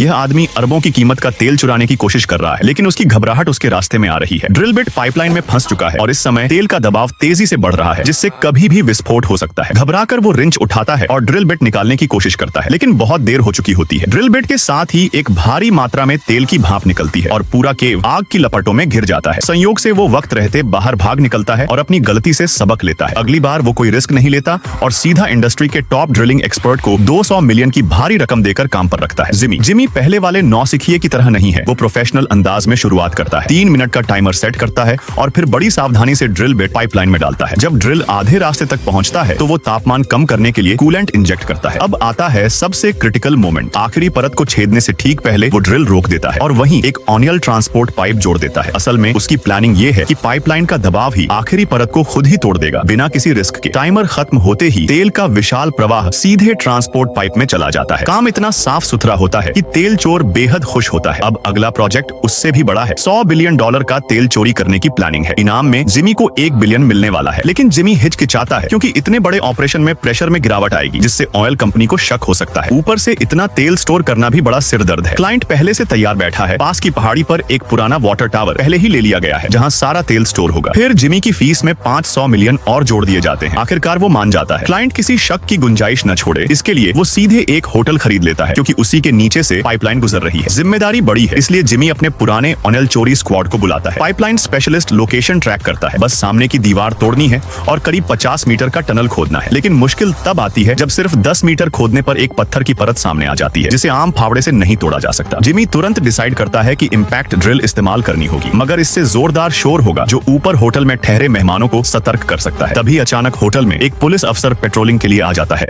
यह आदमी अरबों की कीमत का तेल चुराने की कोशिश कर रहा है, लेकिन उसकी घबराहट उसके रास्ते में आ रही है। ड्रिल बिट पाइपलाइन में फंस चुका है और इस समय तेल का दबाव तेजी से बढ़ रहा है, जिससे कभी भी विस्फोट हो सकता है। घबराकर वो रिंच उठाता है और ड्रिल बिट निकालने की कोशिश करता है, लेकिन बहुत देर हो चुकी होती है। ड्रिल बिट के साथ ही एक भारी मात्रा में तेल की भाप निकलती है और पूरा केव आग की लपटों में घिर जाता है। संयोग से वो वक्त रहते बाहर भाग निकलता है और अपनी गलती से सबक लेता है। अगली बार वो कोई रिस्क नहीं लेता और सीधा इंडस्ट्री के टॉप ड्रिलिंग एक्सपर्ट को 200 मिलियन की भारी रकम देकर काम पर रखता है। जिमी पहले वाले नौसिखिए की तरह नहीं है। वो प्रोफेशनल अंदाज में शुरुआत करता है, 3 मिनट का टाइमर सेट करता है और फिर बड़ी सावधानी से ड्रिल बिट पाइपलाइन में डालता है। जब ड्रिल आधे रास्ते तक पहुंचता है तो वो तापमान कम करने के लिए कूलेंट इंजेक्ट करता है। अब आता है सबसे क्रिटिकल मोमेंट। आखिरी परत को छेदने से ठीक पहले वो ड्रिल रोक देता है और वहीं एक ऑनियल ट्रांसपोर्ट पाइप जोड़ देता है। असल में उसकी प्लानिंग ये है कि पाइपलाइन का दबाव ही आखिरी परत को खुद ही तोड़ देगा, बिना किसी रिस्क के। टाइमर खत्म होते ही तेल का विशाल प्रवाह सीधे ट्रांसपोर्ट पाइप में चला जाता है। काम इतना साफ सुथरा होता है कि तेल चोर बेहद खुश होता है। अब अगला प्रोजेक्ट उससे भी बड़ा है। $100 बिलियन का तेल चोरी करने की प्लानिंग है। इनाम में जिमी को 1 बिलियन मिलने वाला है, लेकिन जिमी हिचकिचाता है क्योंकि इतने बड़े ऑपरेशन में प्रेशर में गिरावट आएगी, जिससे ऑयल कंपनी को शक हो सकता है। ऊपर से इतना तेल स्टोर करना भी बड़ा सिरदर्द है। क्लाइंट पहले से तैयार बैठा है। पास की पहाड़ी पर एक पुराना वाटर टावर पहले ही ले लिया गया है, जहाँ सारा तेल स्टोर होगा। फिर जिमी की फीस में 500 मिलियन और जोड़ दिए जाते हैं। आखिरकार वो मान जाता है। क्लाइंट किसी शक की गुंजाइश न छोड़े, इसके लिए वो सीधे एक होटल खरीद लेता है, क्योंकि उसी के नीचे से पाइपलाइन गुजर रही है। जिम्मेदारी बड़ी है, इसलिए जिमी अपने पुराने ऑयल चोरी स्क्वाड को बुलाता है। पाइपलाइन स्पेशलिस्ट लोकेशन ट्रैक करता है। बस सामने की दीवार तोड़नी है और करीब 50 मीटर का टनल खोदना है। लेकिन मुश्किल तब आती है जब सिर्फ 10 मीटर खोदने पर एक पत्थर की परत सामने आ जाती है, जिसे आम फावड़े से नहीं तोड़ा जा सकता। जिमी तुरंत डिसाइड करता है कि इम्पैक्ट ड्रिल इस्तेमाल करनी होगी, मगर इससे जोरदार शोर होगा जो ऊपर होटल में ठहरे मेहमानों को सतर्क कर सकता है। तभी अचानक होटल में एक पुलिस अफसर पेट्रोलिंग के लिए आ जाता है।